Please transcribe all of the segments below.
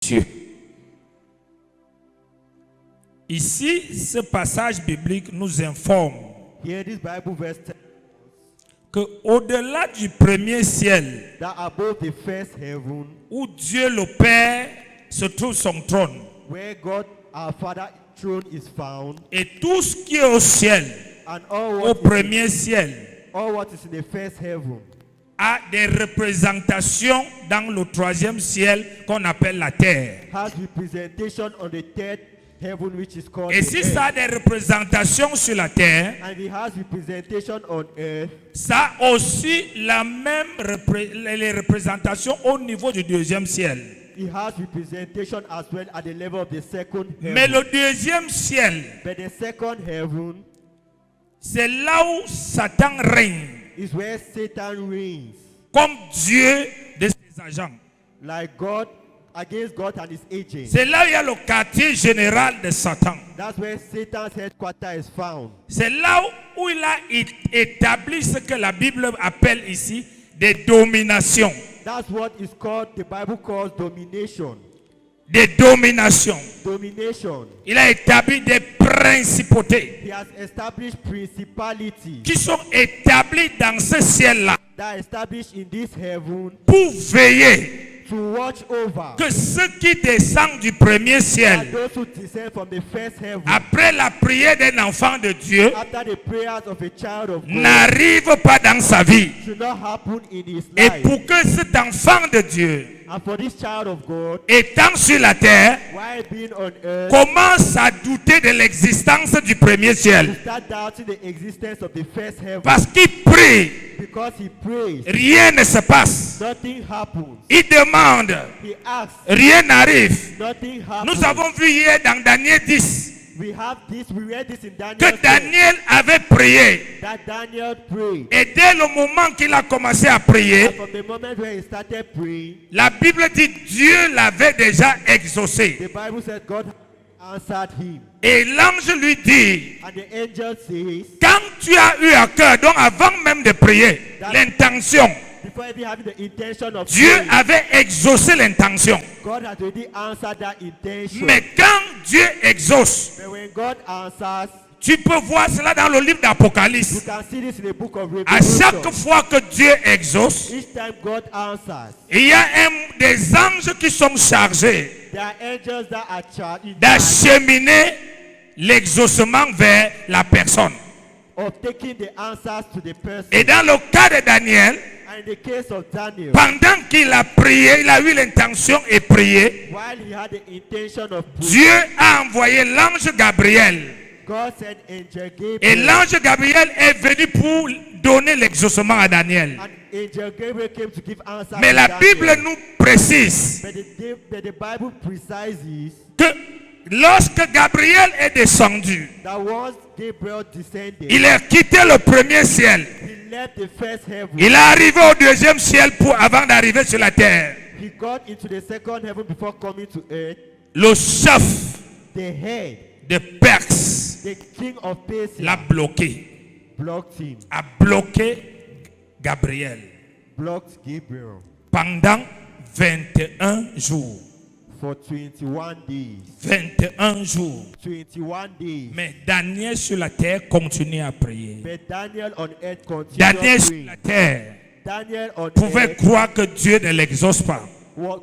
Dieu. Ici, ce passage biblique nous informe Here this Bible verse tells que au-delà du premier ciel, that above the first heaven, où Dieu le Père se trouve son trône, where God our Father throne is found, et tout ce qui est au ciel, and all au what, premier ciel, all what is in the first heaven a des représentations dans le troisième ciel qu'on appelle la terre. has representation on the third heaven, which is called Et the si earth. ça a des représentations sur la terre, And it has representation on earth. ça a aussi la même les représentations au niveau du deuxième ciel. It has representation as well at the level of the second heaven. Mais le deuxième ciel, But the second heaven c'est là où Satan règne is where Satan reigns, comme Dieu de ses agents. like God against God and his agents. C'est là où il y a le quartier général de Satan. That's where Satan's headquarters is found. C'est là où il a établi ce que la Bible appelle ici des dominations. That's what is called, the Bible calls domination. Des dominations. Domination. Il a établi des principautés He has established principalities qui sont établies dans ce ciel-là that are established in this heaven pour veiller to watch over que ceux qui descendent du premier that ciel, those who descend from the first heaven après la prière d'un enfant de Dieu, after the prayers of a child of God n'arrivent pas dans sa vie. should not happen in his Et life. pour que cet enfant de Dieu, And for this child of God, étant sur la terre, while being on earth, commence à douter de l'existence du premier to ciel. start doubting the existence of the first heaven. Parce qu'il prie, Because he prays, rien ne se passe. nothing happens. Il demande, He asks, rien n'arrive. nothing happens. Nous avons vu hier dans Daniel 10 We have this, we read this in Daniel, que Daniel avait prié. that Daniel prayed. Et dès le moment qu'il a commencé à prier, And from the moment where he started praying, la Bible dit Dieu l'avait déjà exaucé. the Bible said God answered him. Et l'ange lui dit, And the angel says, quand tu as eu à cœur, donc avant même de prier, l'intention, before even having the intention of Dieu praying, avait exaucé l'intention. God has already answered that intention. Mais quand Dieu exauce, But when God answers, tu peux voir cela dans le livre you d'Apocalypse. can see this in the book of À Revelation. chaque fois que Dieu exauce, Each time God answers, il y a des anges qui sont chargés there are angels that are charged d'acheminer l'exaucement vers la personne. of taking the answers to the person. Et dans le cas de Daniel, And in the case of Daniel, pendant qu'il a prié, il a eu l'intention et prié, while he had the intention of praying, Dieu a envoyé l'ange Gabriel. God sent angel Et Gabriel. l'ange Gabriel est venu pour donner l'exaucement à Daniel. And angel Gabriel came to give answers Mais to la Daniel. Bible nous précise But the Bible precises que lorsque Gabriel est descendu, that once Gabriel descended, il a quitté le premier ciel. he left the first heaven. Il est arrivé au deuxième ciel avant d'arriver sur la terre. He got into the second heaven before coming to earth. Le chef The head, de Perse the king of Persia, l'a bloqué. blocked him, A bloqué Gabriel blocked Gabriel pendant 21 jours. for 21 days. 21 jours. 21 days. Mais Daniel sur la terre continue à prier. But Daniel on earth continued Daniel sur praying. la terre Daniel on pouvait earth croire que Dieu ne l'exauce pas.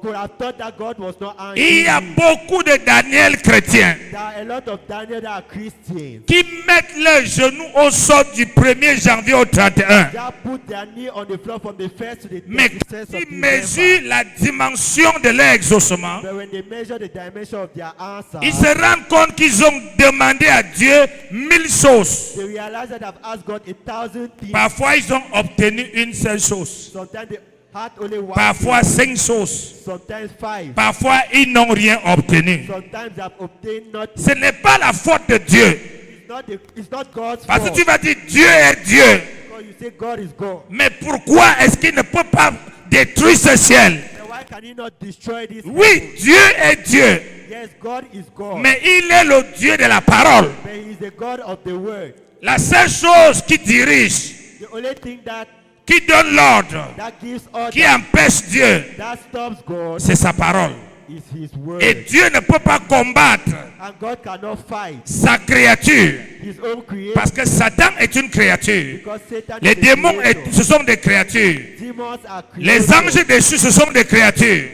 could have thought that God was not Il y a answering. beaucoup de Daniel chrétiens There are a lot of Daniel that are Christians qui mettent leurs genoux au sol du 1er janvier au 31. that put their knee on the floor from the 1st to the Mais 31st quand of ils December. mesurent la dimension de leur exaucement, But when they measure the dimension of their answer, ils se rendent compte qu'ils ont demandé à Dieu 1000 choses. they realize that they've asked God 1,000 things. Parfois, ils ont obtenu une seule chose. Sometimes they had only one Parfois, thing. 5 choses. Sometimes 5. Parfois, ils n'ont rien obtenu. Sometimes they have obtained nothing. Ce n'est pas la faute de Dieu. It's not God's Parce que fault. tu vas dire Dieu est Dieu. Because you say God is God. Mais pourquoi est-ce qu'il ne peut pas détruire ce ciel? Then why can he not destroy this? Oui, heaven? Dieu est Dieu. Yes, God is God. Mais il est le Dieu de la parole. But he is the God of the word. La seule chose qui dirige, The only thing that qui donne l'ordre, gives order, qui empêche Dieu, that stops God, c'est sa parole. is his word. Et Dieu ne peut pas combattre And God cannot fight sa créature. his own creation. Parce que Satan est une créature. Because Satan Les is a démons, creator. ce sont des créatures. Demons are Les creators. anges déchus, ce sont des créatures.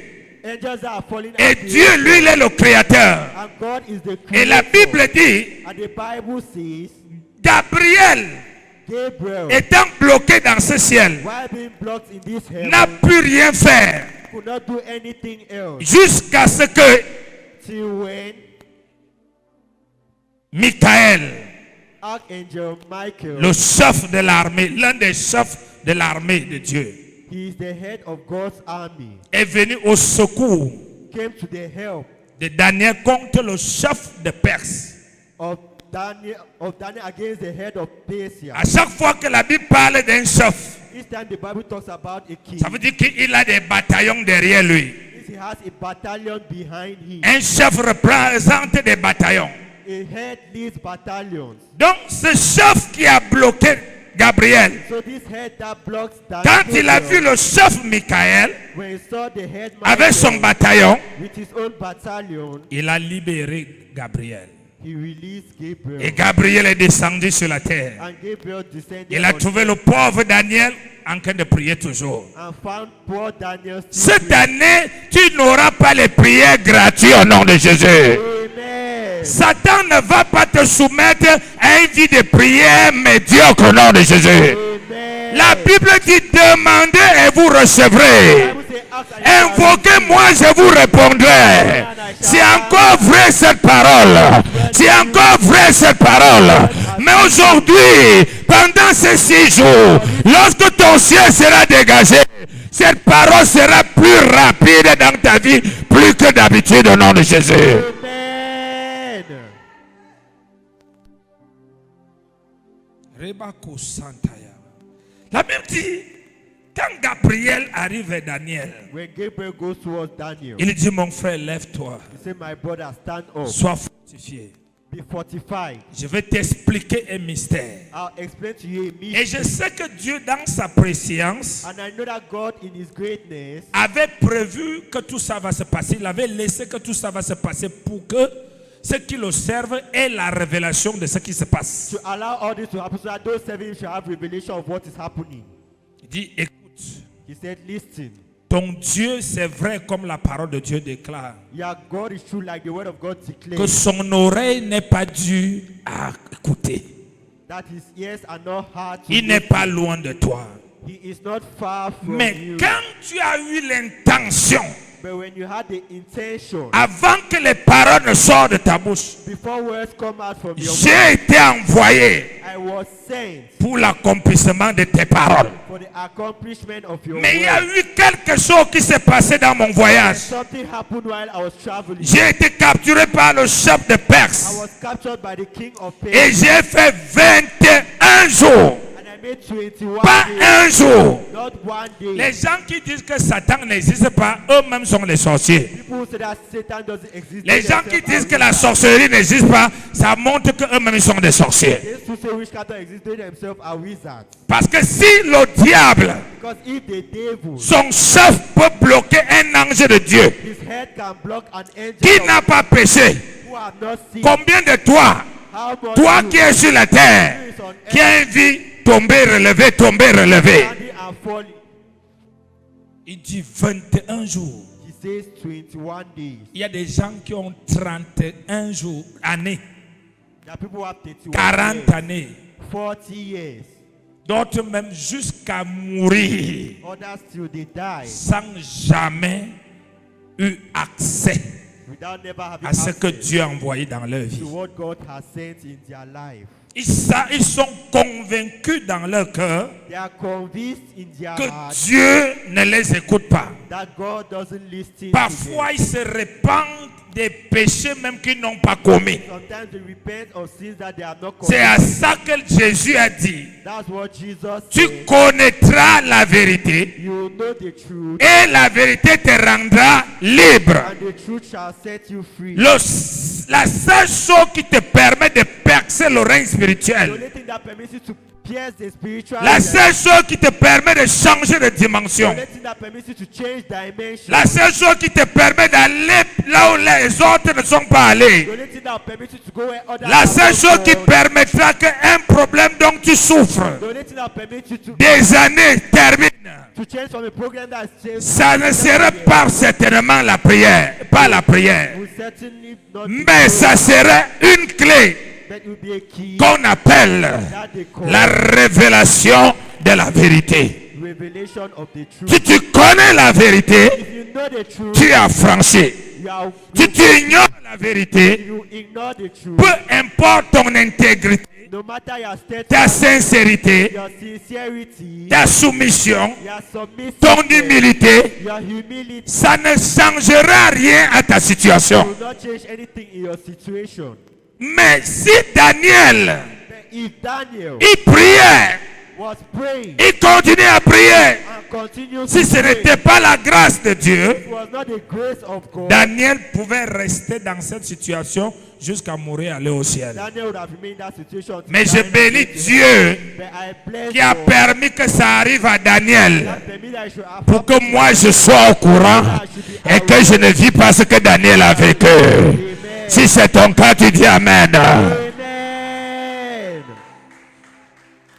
Angels are fallen Et are Dieu, creators. lui, il est le créateur. And God is the Et creator. la Bible dit, And the Bible says, Gabriel, Gabriel, étant bloqué dans ce ciel, while being blocked in this n'a heaven, pu rien faire could not do anything else. jusqu'à ce que Till when Michael, Archangel Michael, le chef de l'armée, l'un des chefs de l'armée de Dieu, he is the head of God's army, est venu au secours came to the help de Daniel contre le chef de Perse. of Daniel against the head of Persia. À chaque fois que la Bible parle d'un chef, Each time the Bible talks about a king, ça veut dire qu'il a des bataillons derrière lui. he has a battalion behind him. Un chef représente des bataillons. A head leads battalions. Donc ce chef qui a bloqué Gabriel, So this head that blocks quand il a vu Daniel, le chef Michael when he saw the head avec son Michael bataillon, with his own battalion, il a libéré Gabriel. he released Gabriel. Et Gabriel est descendu sur la terre. And Gabriel descended Il a on trouvé le pauvre Daniel en train de prier toujours. and found poor Daniel still Cette praying. année, tu n'auras pas les prières gratuites au nom de Jésus. Amen. Satan ne va pas te soumettre à une vie de prière médiocre au nom de Jésus. Amen. La Bible dit demandez et vous recevrez. Bible say, "Ask and you shall Invoquez-moi, je vous répondrai. C'est encore vrai cette parole. C'est encore vrai cette parole. Mais aujourd'hui, pendant ces 6 jours, lorsque ton ciel sera dégagé, cette parole sera plus rapide dans ta vie, plus que d'habitude au nom de Jésus. Amen. La Bible dit, quand Gabriel arrive à Daniel, When Gabriel goes towards Daniel, il dit, mon frère, lève-toi, he said, "My brother, stand up, sois fortifié. be fortified. Je vais t'expliquer un mystère. I'll explain to you a Et mystery." je sais que Dieu, dans sa préscience, And I know that God, in His greatness, avait prévu que tout ça va se passer. Il avait laissé que tout ça va se passer pour que ceux qui le servent aient la révélation de ce qui se passe. to allow all this to happen, so that those serving Him shall have revelation of what is happening. Il dit, écoute, He said, "Listen, ton Dieu, c'est vrai comme la parole de Dieu déclare, yeah, God is true, like the word of God que declares, son oreille n'est pas due à écouter. that His ears are not hard to Il n'est listen. pas loin de toi. He is not far from Mais you." quand tu as eu l'intention, But when you had the intention, avant que les paroles ne sortent de ta bouche, before words come out from your mouth, j'ai été envoyé I was sent pour l'accomplissement de tes paroles. for the accomplishment of your Mais il y a word. eu quelque chose qui s'est passé dans mon voyage. Something happened while I was traveling. J'ai été capturé par le chef de I Perse was captured by the king of et Persia, j'ai fait 21 jours, and I made 21 pas days, un jour. not one day. Les gens qui disent que Satan n'existe pas, eux-mêmes sont les sorciers. People who say that Satan doesn't exist. Les they gens qui themselves disent are que la wizards. sorcellerie n'existe pas, ça montre qu'eux-mêmes sont des sorciers. Those who say witchcraft exists, they themselves are wizards. Parce que si le diable, Because if the devil, son chef, peut bloquer un ange de Dieu his head can block an angel qui of n'a pas péché, who have not seen, combien de toi, how much toi you qui es sur la terre, who is on qui earth, a une vie tombée, relevée, tombée, relevée. standing and falling. Il dit 21 jours. He says 21 days. Il y a des gens qui ont 31 jours, années, There are people who have 31 40 years, années, 40 years. d'autres même jusqu'à mourir Others till they die sans jamais eu accès without never having à ce que access Dieu a envoyé dans leur vie. to what God has sent in their life. Ils sont convaincus dans leur cœur They are convinced in their que heart Dieu ne les écoute pas. that God doesn't listen Parfois, to ils se répandent des péchés même qu'ils n'ont pas commis. them. Sometimes they repent of sins that they have not C'est à committed. ça que Jésus a dit, That's what Jesus tu said. connaîtras la vérité You know the truth, et la vérité te rendra libre. and the truth shall set you free. La seule chose qui te permet de percer le règne The spirituel, only thing that permits you to pierce the spiritual La realm. seule chose qui te permet de changer de dimension. The only thing that permits you to change dimension. La seule chose qui te permet d'aller là où les autres ne sont pas allés. The only thing that permits you to go where others La have seule not chose qui gone. permettra qu'un problème dont tu souffres The only thing that permits you to des années termine. change from a program that's changed. Ça ne serait pas certainement la prière, pas la prière. Will certainly not be Mais ça serait une clé but it will be a key qu'on appelle that they call la révélation de la vérité. revelation of the truth. Si tu connais la vérité, If you know the truth, tu as franchi. you are, Si tu ignores la vérité, you ignore the truth. peu importe ton intégrité, No matter your ta status, sincérité, your sincerity, ta soumission, your submissiveness, ton humilité, your humility ça ne changera rien à ta situation. will not change anything in your situation. Mais si Daniel, But if Daniel il priait, was praying il continuait à prier, and continued si to ce pray, n'était pas la grâce de Dieu, it was not the grace of God, Daniel pouvait rester dans cette situation jusqu'à mourir et aller au ciel. Daniel would have remained in that situation. until Mais je dying bénis and dead. Dieu But I bless qui a God permis que ça arrive à Daniel that permit that I should have pour que moi je sois au courant et que je ne vis pas ce que Daniel a vécu. Si c'est ton cas, tu dis Amen. Amen.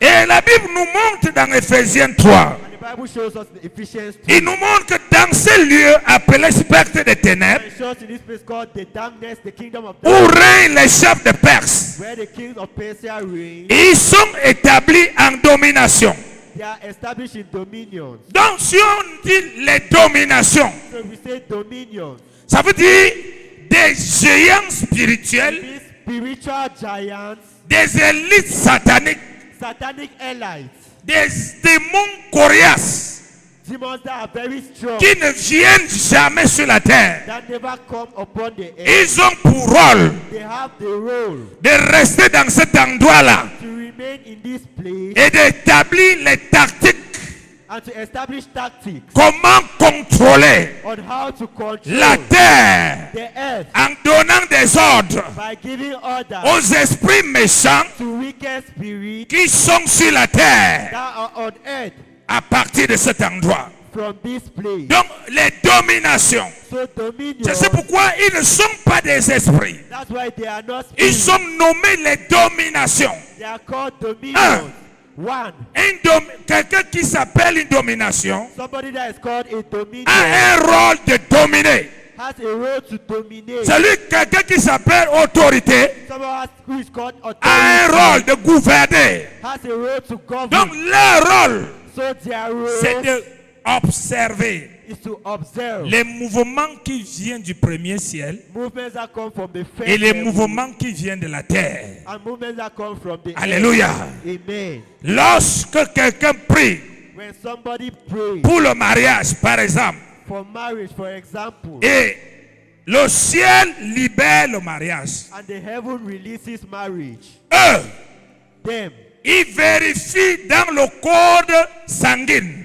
Et la Bible nous montre dans Ephésiens 3, And the Bible shows us in Ephesians 2. il nous montre que dans ce lieu appelé spectre des ténèbres, It shows in this place called the darkness, the kingdom of où darkness, règnent les chefs de Perse, where the kings of Persia reign. ils sont établis en domination. They are established in dominions. Donc si on dit les dominations, So we say dominions. ça veut dire des géants spirituels, These spiritual giants, des élites sataniques, satanic allies, des démons coriaces demons that are very strong, qui ne viennent jamais sur la terre. that never come upon the earth. Ils ont pour rôle They have the role de rester dans cet endroit-là to remain in this place et d'établir les tactiques, and to establish tactics comment contrôler on how to control la terre the earth en donnant des ordres by giving orders aux esprits méchants to wicked spirits qui sont sur la terre that are on earth à partir de cet endroit. from this place. Donc les dominations, So dominion, je sais pourquoi ils ne sont pas des esprits. that's why they are not Ils spirits. sont nommés les dominations. They are called dominions. One, Quelqu'un qui s'appelle une domination somebody that is called a dominion a un rôle de dominer. has a role to dominate. Quelqu'un qui s'appelle autorité Someone who is called a un authority rôle de gouverner. has a role to govern. Donc leur rôle, So their c'est role d'observer is to observe les mouvements qui viennent du premier ciel movements that come from the first et les heaven mouvements qui viennent de la terre. and movements that come from the Alléluia. earth. Amen. Lorsque quelqu'un prie When somebody prays pour le mariage, par exemple, for marriage, for example, et le ciel libère le mariage, and the heaven releases marriage, eux, them, ils vérifient dans le code sanguin,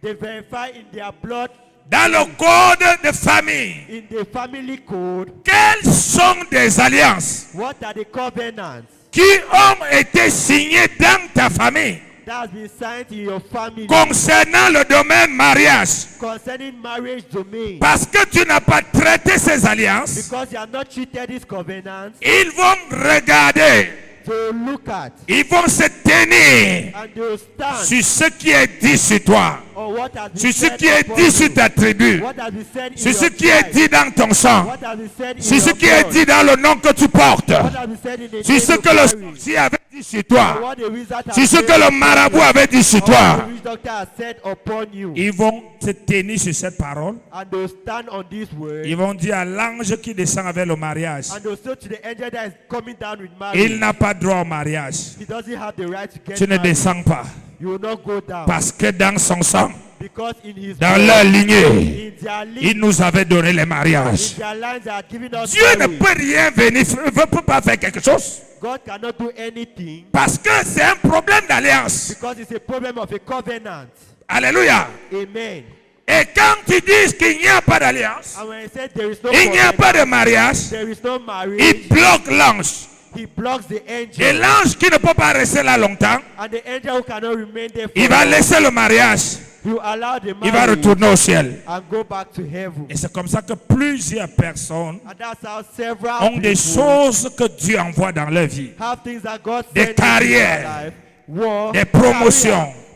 they verify in their blood, dans le code de famille, in the family code, quelles sont des alliances what are the covenants qui ont été signées dans ta famille that has been signed in your family concernant le domaine mariage. concerning marriage domain. Parce que tu n'as pas traité ces alliances, Because you have not treated these covenants ils vont regarder, to look at, ils vont se tenir and they will stand sur ce qui est dit sur toi, on what has been sur ce said qui est upon dit sur you, ta tribu, what has been said in sur your ce qui est tribe, dit dans ton sang, what has been said in sur ce your qui est blood, dit dans le nom que tu portes, what has been said in the sur name ce you que le carry, sorcier avait dit sur or toi, what the wizard has sur ce said que le upon marabout you, avait dit sur or what toi. the witch doctor has said upon you, Ils vont se tenir sur cette parole. and they will stand on this word, Ils vont dire à l'ange qui descend avec le mariage, and they will say to the angel that is coming down with marriage, il n'a pas droit au mariage. he doesn't have the right to get Tu ne married. descends pas. You will not go down, Parce que dans son sang, because in his dans blood, leur lignée, in their il lineage, nous avait donné les mariages. in their lines, they are giving us Dieu ne marriage. peut rien venir, ne peut pas faire quelque chose. God cannot do anything Parce que c'est un problème d'alliance. because it's a problem of a covenant. Alléluia. Amen. Et quand tu dis qu'il n'y a pas d'alliance, And when I said there is no il n'y a covenant, pas de mariage, there is no il marriage, bloque l'ange. He blocks the Et angel. l'ange qui ne peut pas rester là longtemps, And the angel who cannot remain there il va forever, laisser le mariage. he will allow the Il va marriage retourner au ciel. and go back to heaven. Et c'est comme ça que plusieurs personnes And that's how several ont des people choses que Dieu envoie dans leur vie. have things that God Des sent into carrières, their life. War, des promotions,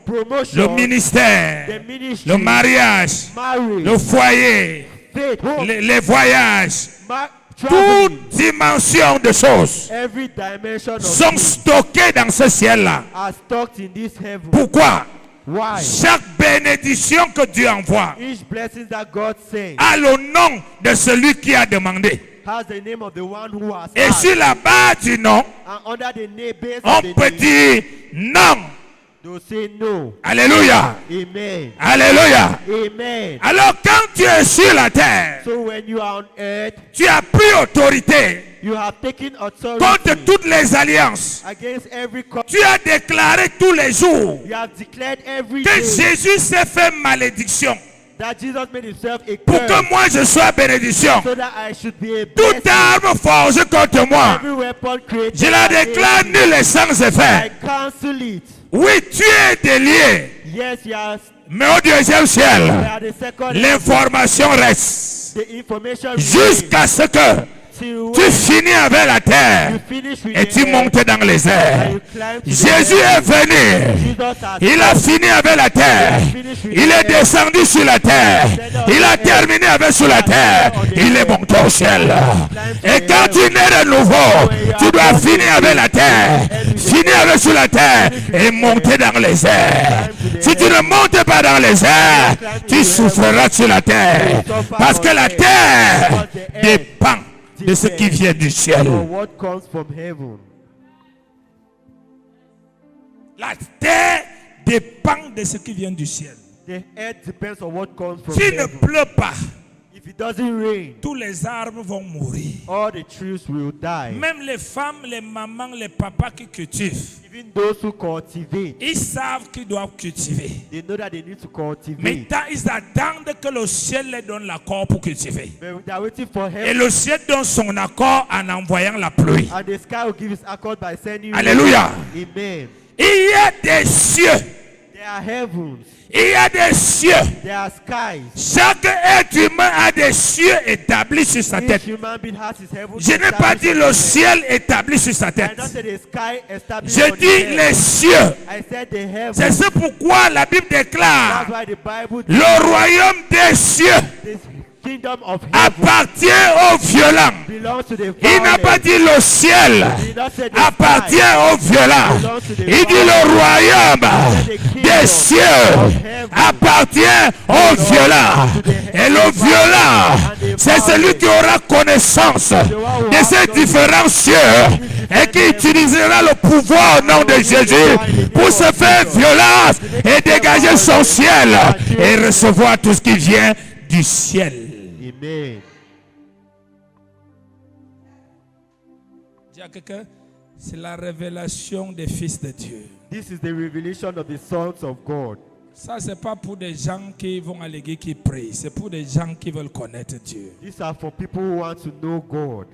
career, promotion, le ministère, the ministry, le mariage, marriage, le foyer, faith, hope, les voyages, traveling. toute dimension de choses Every dimension of sont things stockées dans ce ciel-là. are stocked in this heaven. Pourquoi? Why? Chaque bénédiction que Dieu envoie Each blessing that God sends a le nom de celui qui a demandé. has the name of the one who has Et asked. sur la base du nom, And under the name, based on on the peut name, dire non. they will say no. Alléluia. Amen. Alléluia. Amen. Alors quand tu es sur la terre, So when you are on earth, tu as pris autorité you have taken authority contre toutes les alliances. against every Tu as déclaré tous les jours You have declared every que day Jésus s'est fait malédiction that Jesus made himself a pour curse que moi je sois bénédiction. so that I should be a Toute blessing. arme forgée contre moi, Every weapon created je la déclare against me, nulle et sans I effet. cancel it. Oui, tu es délié, Yes, yes. mais au deuxième ciel, They are the second l'information reste the information jusqu'à ce que till tu finis avec la terre you finish with et the tu earth montes dans les airs. and you climb to Jésus the est heaven. venu. Jesus has Il a fini avec la terre. Il est descendu sur la terre. Il a terminé avec sur la terre. Il est monté au ciel. Et quand tu nais de nouveau, tu dois finir avec la terre. Finir avec sur la terre et monter dans les airs. Si tu ne montes pas dans les airs, tu souffriras sur la terre. Parce que la terre dépend de ce qui vient du ciel. for what comes from heaven. La terre dépend de ce qui vient du ciel. The earth depends on what comes from S'il ne heaven. pleut pas, If it doesn't rain, tous les arbres vont mourir. all the trees will die. Même les femmes, les mamans, les papas qui cultivent, Even those who cultivate, ils savent qu'ils doivent cultiver. they know that they need to cultivate. Mais ils attendent que le ciel leur donne l'accord pour cultiver. But they are waiting for Et heaven, le ciel donne son accord en envoyant la pluie. and the sky will give its accord by sending rain. Alléluia. Amen. Il y a des cieux. There are heavens. Il y a des cieux. There are skies. Chaque être humain a des cieux établis sur sa tête. Each human being has his heaven. Je n'ai pas dit le ciel établi sur sa I tête. not say the sky established Je on the dis earth. les cieux. I said the heavens. C'est ce pourquoi la Bible déclare That's why the Bible le royaume des cieux this kingdom of heaven appartient aux violents. belongs to the Il n'a pas violent. dit le ciel He did not say the appartient sky aux violents. belongs to the Il dit violent. le royaume des cieux appartient aux violents. Et le violent, c'est celui qui aura connaissance de ces différents cieux et qui utilisera le pouvoir au nom de Jésus pour se faire violence et dégager son ciel et recevoir tout ce qui vient du ciel. Amen. Dis à quelqu'un, c'est la révélation des fils de Dieu. This is the revelation of the sons of God. Ça, c'est pas pour des gens qui vont à l'église qui prient. C'est pour des gens qui veulent connaître Dieu. These are for people who want to know God.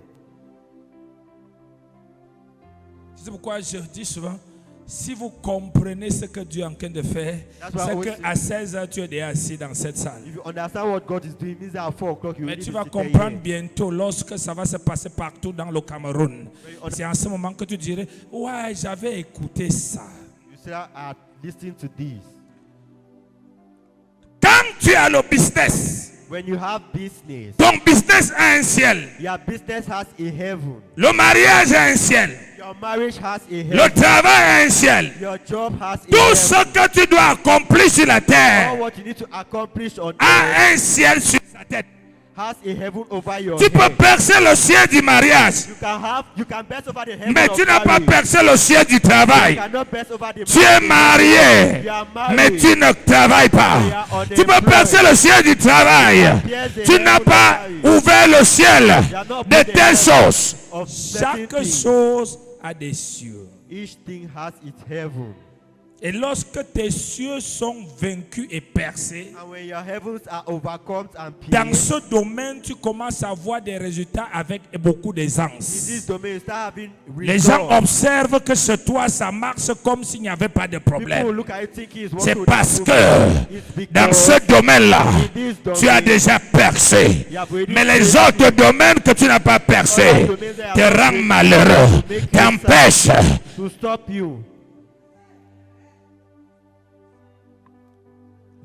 C'est pourquoi je dis souvent, si vous comprenez ce que Dieu est en train de faire, That's why I c'est always qu'à 16h, tu es déjà assis dans cette salle. If you understand what God is doing, it means that at 4 o'clock you Mais will tu need vas to sit comprendre here. bientôt lorsque ça va se passer partout dans le Cameroun. C'est en ce moment que tu dirais, ouais, j'avais écouté ça. You say, I listening to this. Quand tu as le business, When you have business, ton business a un ciel. your business has a heaven. Le mariage a un ciel. Your marriage has a Le heaven. travail a un ciel. Your job has a Tout heaven. ce que tu dois accomplir sur la All terre what you need to accomplish on earth a un ciel sur sa tête. has a heaven over your Tu peux head. percer le ciel du mariage, You can best over the heaven mais of tu n'as pas marriage. percé le ciel du You travail. cannot best over the Tu es marié, You are married. mais tu ne travailles pas. Tu peux percer le ciel du travail. Tu n'as pas ouvert le ciel de telles choses. of certain Chaque things. chose a des cieux. Each thing has its heaven. Et lorsque tes cieux sont vaincus et percés, And when your heavens are overcome and dans pierced, ce domaine, tu commences à voir des résultats avec beaucoup in this d'aisance. domain, you start having Les gens results. observent que chez toi, ça marche comme s'il n'y avait pas de People problème. look at it thinking it's C'est what parce would que happen. It's dans because ce domaine-là, in this tu as domain, déjà percé. you have already Mais les perced. autres domaines que tu n'as pas percé te rendent malheureux, t'empêchent. to stop you.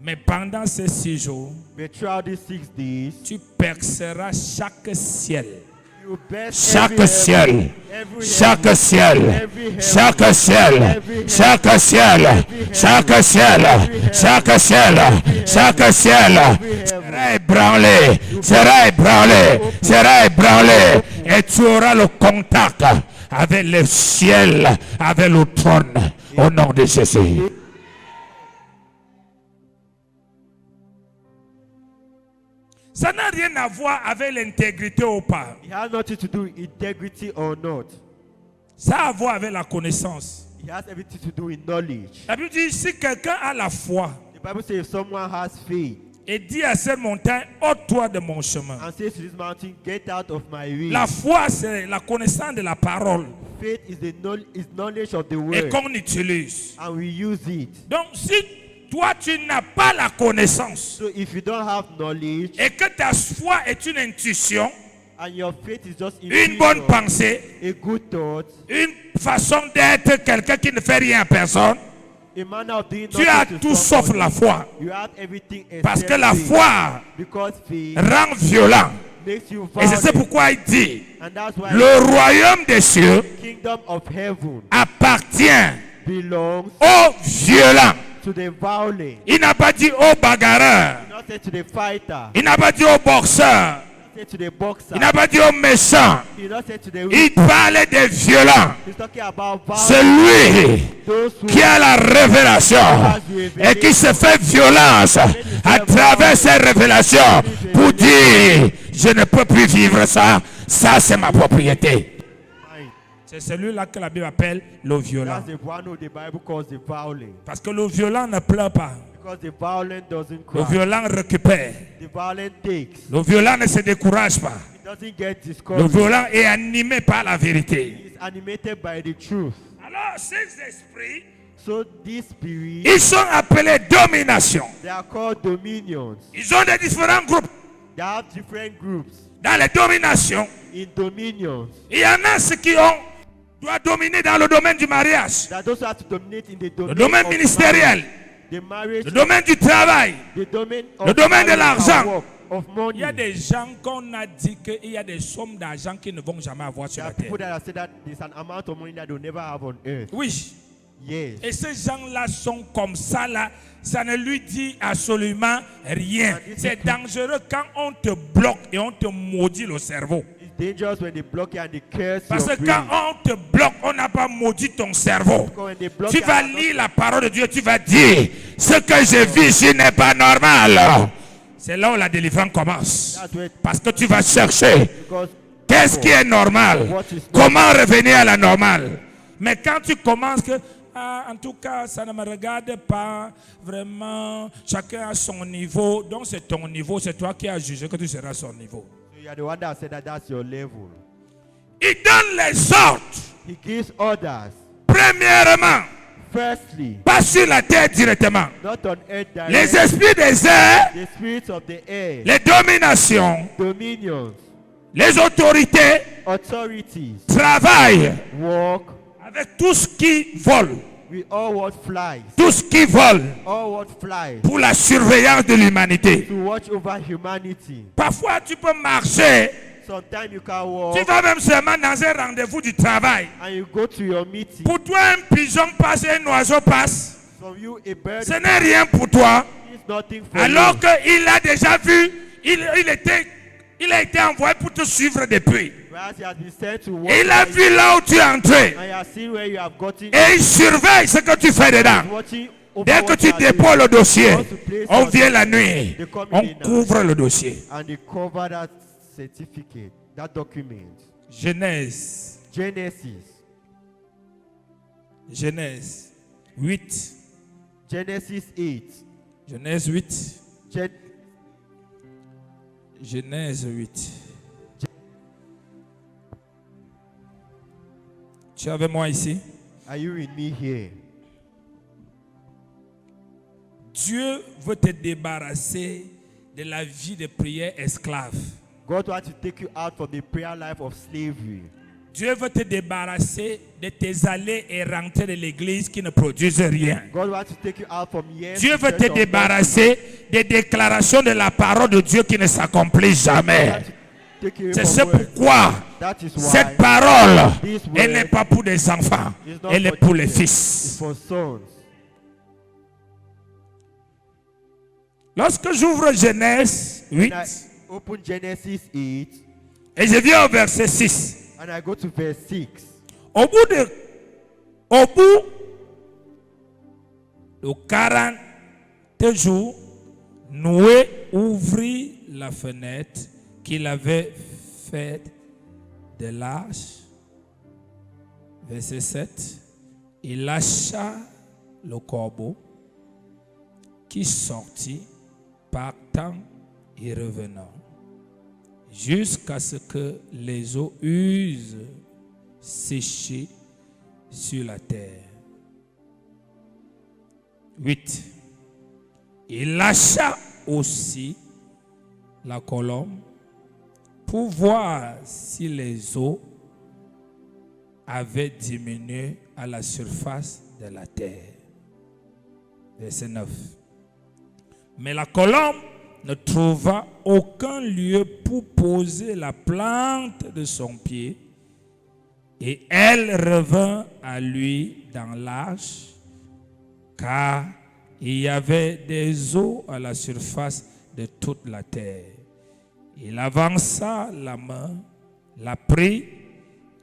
Mais pendant ces 6 jours, But throughout these 6 days, tu perceras chaque ciel. you best Chaque every ciel, heaven, every chaque heaven, ciel, every heaven, chaque ciel, chaque ciel, chaque ciel, chaque ciel, chaque ciel sera ébranlé, sera ébranlé, sera ébranlé, et tu auras le contact avec le ciel, avec le trône, au nom de Jésus. Ça n'a rien à voir avec l'intégrité ou pas. It has nothing to do with integrity or not. Ça a à voir avec la connaissance. It has everything to do with knowledge. La Bible dit, si quelqu'un a la foi The Bible says if someone has faith et dit à cette montagne, ôte-toi de mon chemin. and says to this mountain, get out of my way. La foi, c'est la connaissance de la parole Faith is the knowledge of the et word, qu'on utilise. and we use it. Donc, si toi, tu n'as pas la connaissance So if you don't have knowledge et que ta foi est une intuition, and your faith is just une bonne intuition, pensée, a good thought, une façon d'être quelqu'un qui ne fait rien à personne, a manner of doing tu as nothing to tout sauf somebody, la foi. you have everything Parce except que la faith. foi Because faith rend violent. makes you Et c'est violent. pourquoi il dit, And that's why le royaume des cieux the kingdom of heaven appartient belongs aux violents. to the violent. Il n'a pas dit aux bagarreurs. Not said to the fighter. Il n'a pas dit aux boxeurs. Not said to the boxer. Il n'a pas dit aux méchants. He's not said to the Il parlait des violents. He's talking about violence. Celui Those who qui a la révélation et qui se fait violence à travers ces révélations pour dire, je ne peux plus vivre ça. Ça, c'est ma propriété. mind. C'est celui-là que la Bible appelle le violent. That's the one who the Bible calls the violent. Parce que le violent ne pleure pas. Because the violent doesn't Le cry. violent récupère. The violent takes. Le violent ne se décourage pas. It doesn't get Le discouraged. violent est animé par la vérité. It's animated by the truth. Alors, ces esprits, So these spirits, ils sont appelés domination. they are called dominions. Ils ont des différents groupes. They have different groups. Dans les dominations, In dominions, il y en a ceux qui doivent dominer dans le domaine du mariage, that those have to dominate in the le domain domaine of ministériel, marriage, the marriage, le domaine du travail. the domain of le domaine de marriage, l'argent. of work, of money. Il y a des gens qu'on a dit qu'il y a des sommes d'argent qu'ils ne vont jamais avoir sur There la are people terre. that have said that there's an amount of money that they'll never have on earth. Oui. Yes. Et ces gens-là sont comme ça là. Ça ne lui dit absolument rien. C'est dangereux quand on te bloque et on te maudit le cerveau. It's dangerous when they block you and they curse Parce your que quand brain. on te bloque, on n'a pas maudit ton cerveau. Because when they block Tu you vas and lire la parole de Dieu, tu vas dire, ce que je vis ici n'est pas normal. C'est là où la délivrance commence. that's where, Parce que tu vas chercher because qu'est-ce qui est normal, comment revenir à la normale. Mais quand tu commences que, en tout cas, ça ne me regarde pas vraiment, chacun a son niveau, donc c'est ton niveau, c'est toi qui as jugé que tu seras à son niveau. you are the one that said that that's your level. Il donne les ordres, He gives orders. premièrement, Firstly, pas sur la terre directement. not on earth Les directly. esprits des airs, The spirits of the air, les dominations, dominions, les autorités authorities, travaillent walk avec tout ce qui vole, with all what flies, tout ce qui vole all what flies, pour la surveillance de l'humanité. to watch over humanity. Parfois, tu peux marcher, Sometimes you can tu walk vas même seulement dans un rendez-vous du travail. and you go to your meeting. Pour toi, un pigeon passe, un oiseau passe. From you, a bird Ce n'est rien pour toi. is nothing for Alors you. qu'il a déjà vu, il a été envoyé pour te suivre depuis. Whereas he has been sent to walk Et il a by vu là où tu es entré. and he has seen where you have gotten. Et il surveille ce que tu fais dedans. He's watching over Dès que what tu you are doing. déposes le dossier, Want to place on your- vient la nuit, on couvre le dossier. and they cover that certificate, that document. Genèse, Genesis Genèse 8, Genesis 8. Genèse 8. Gen- Genèse 8. Tu es avec moi ici? Are you with me here? Dieu veut te débarrasser de la vie de prière esclave. God wants to take you out from the prayer life of slavery. Dieu veut te débarrasser de tes allées et rentrées de l'église qui ne produisent rien. God wants to take you out from years. Dieu to veut te church of débarrasser des déclarations de la parole de Dieu qui ne s'accomplissent God. God jamais. wants to take you C'est from ce words. pourquoi That is why cette parole, this word elle n'est pas pour des enfants, is not elle est for pour les children, it's fils. for sons. Lorsque j'ouvre Genèse 8 When I open Genesis 8 et je viens au verset 6, and I go to verse 6, au bout de 40 jours, Noé ouvrit la fenêtre qu'il avait faite de l'arche. Verset 7. Il lâcha le corbeau qui sortit partant et revenant jusqu'à ce que les eaux eussent séché sur la terre. 8. Il lâcha aussi la colombe pour voir si les eaux avaient diminué à la surface de la terre. Verset 9. Mais la colombe ne trouva aucun lieu pour poser la plante de son pied, et elle revint à lui dans l'arche, car il y avait des eaux à la surface de toute la terre. Il avança la main, la prit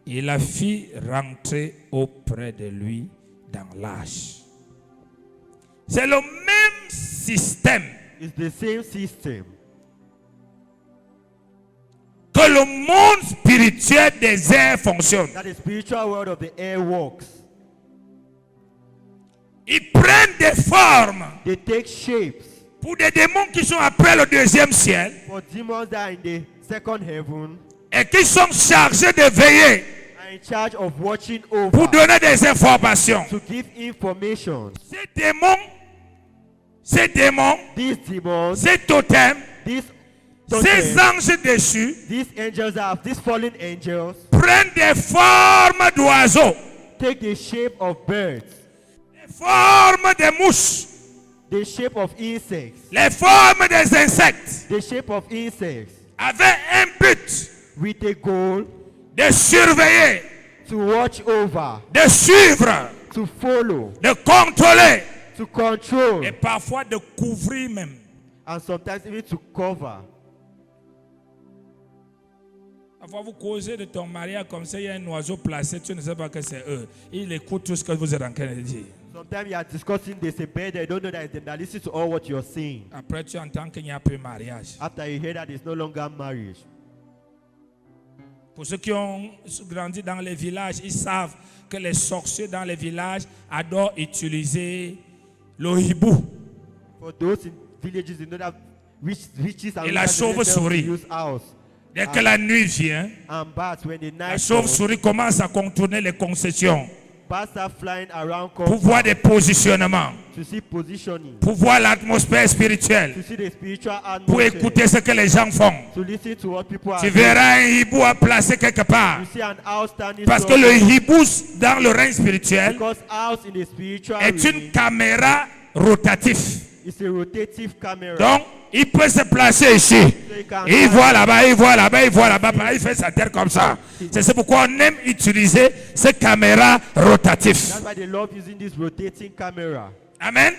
et la fit rentrer auprès de lui dans l'arche. C'est le même système it's the same system que le monde spirituel des airs fonctionne. that the spiritual world of the air works. Ils prennent des formes They take shapes pour des démons qui sont après le deuxième ciel for demons that are in the second heaven et qui sont chargés de veiller are in charge of watching pour over donner des informations. to give information. Ces démons, These demons, ces totems, these ces totems, anges déchus these angels that have these fallen angels prennent des formes d'oiseaux, take the shape of birds, des formes de mouches, the shape of insects, les formes des insectes, the shape of insects avec un but with a goal de surveiller, to watch over, de suivre, to follow, de contrôler to control, et parfois de couvrir même. and sometimes even to cover. Parfois vous causez de ton mariage comme ça, il y a un oiseau placé, tu ne sais pas que c'est eux. Il écoute tout ce que vous êtes en train de dire. Sometimes you are discussing, there's a bird, they don't know that it's them that listen to all what you're saying. Après tu entends qu'il n'y a plus mariage. After you hear that it's no longer marriage. Pour ceux qui ont grandi dans les villages, ils savent que les sorciers dans les villages adorent utiliser le hibou For those in villages, you know that witches and et la wizards, they chauve-souris. use house. Dès que la nuit vient, And bats, when the la night comes, chauve-souris commence à contourner les concessions bats are flying around pour voir des positionnements, to see positioning, pour voir l'atmosphère spirituelle, to see the spiritual pour atmosphere, écouter ce que les gens font. to listen to what people are Tu doing. verras un hibou à placer quelque part. You see an house standing Parce que somewhere, le hibou dans le règne spirituel because house in the spiritual est une realm caméra rotative. is a rotative camera. Donc, il peut se placer ici. Il voit là-bas, il voit là-bas, il voit là-bas. Il fait sa tête comme ça. C'est pourquoi on aime utiliser ces caméras rotatives. That's why they love using this rotating camera. Amen.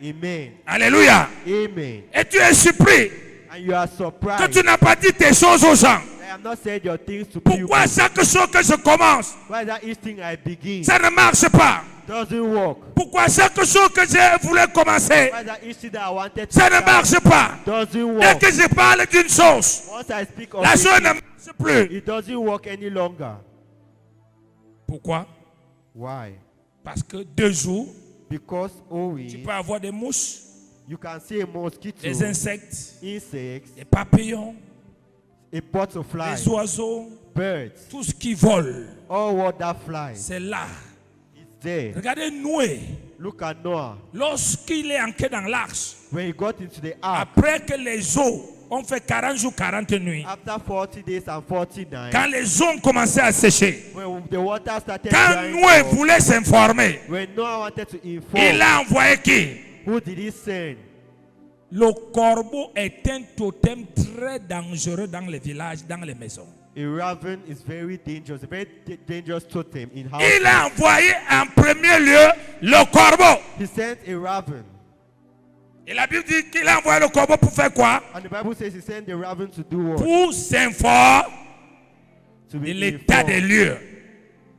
Amen. Alléluia. Amen. Et tu es surpris And you are que surprised tu n'as pas dit tes choses aux gens. I have not said your things to people. Pourquoi chaque chose que je commence, Why that each thing I begin ça ne marche pas? doesn't work? Pourquoi chaque chose que je voulais commencer, Why that each thing that I wanted to ça ne start marche pas? doesn't Dès work? que je parle d'une chose, Once I speak of la it, chose ne marche plus. it doesn't work any longer. Pourquoi? Why? Parce que 2 jours, Because Tu owing, peux avoir des mouches, you can see a mosquito, des insectes, insects, des papillons, a butterfly, des oiseaux, birds, tout ce qui vole. all what that flies. C'est là. It's there. Regardez Noé. Look at Noah. Lorsqu'il est entré dans l'arche, When he got into the ark, après que les eaux ont fait 40 jours, 40 nuits, after 40 days and 40 nights, quand les eaux ont commencé à sécher, when the water started quand drying Noé up, voulait s'informer, when Noah wanted to il inform, a envoyé qui? who did he send? Le corbeau est un totem très dangereux dans les villages, dans les maisons. A raven is very dangerous, a very dangerous totem in house. Il a envoyé en premier lieu le corbeau. He sent a raven. Et la Bible dit qu'il a envoyé le corbeau pour faire quoi? And the Bible says he sent the raven to do what? Pour s'informer To de be l'état des informed lieux.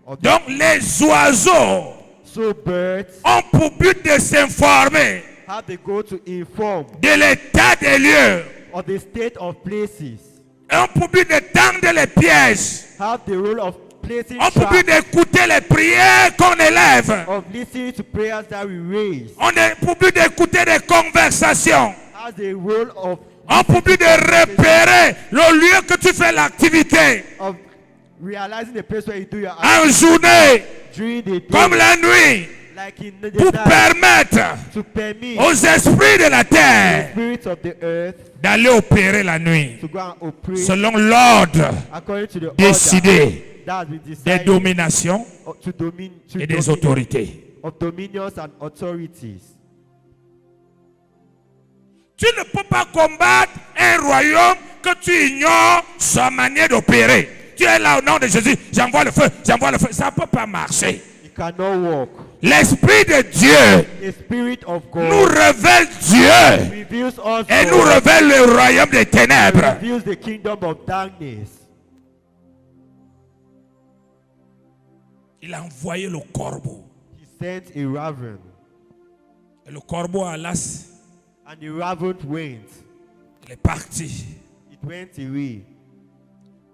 of the- Donc les oiseaux So birds ont pour but de s'informer have they go to inform de l'état des lieux. of the state of places, Ont pour but de tendre les pièges. have the role of placing Ont pour but traps, d'écouter les prières qu'on élève. of listening to prayers that we raise, On a pour but d'écouter des conversations. has the role On pour but de repérer le lieu que tu fais l'activité. of realizing the place where you do your En journée, during the day, comme la nuit, like in the pour night, permettre to permit aux esprits de la the terre spirits of the earth d'aller opérer la nuit. to go and operate Selon l'ordre according to the order décidé that has been des decided dominations to et des autorités. of dominions and authorities. Tu ne peux pas combattre un royaume que tu ignores sa manière d'opérer. Tu es là au nom de Jésus, j'envoie le feu, j'envoie le feu. Ça ne peut pas marcher. It cannot walk. L'Esprit de Dieu The Spirit of nous God révèle Dieu reveals us et nous God, révèle le royaume des ténèbres. reveals the kingdom of darkness. Il a envoyé le corbeau. He sent a raven, Et le corbeau à l'as, and the raven went. il est parti. It went away.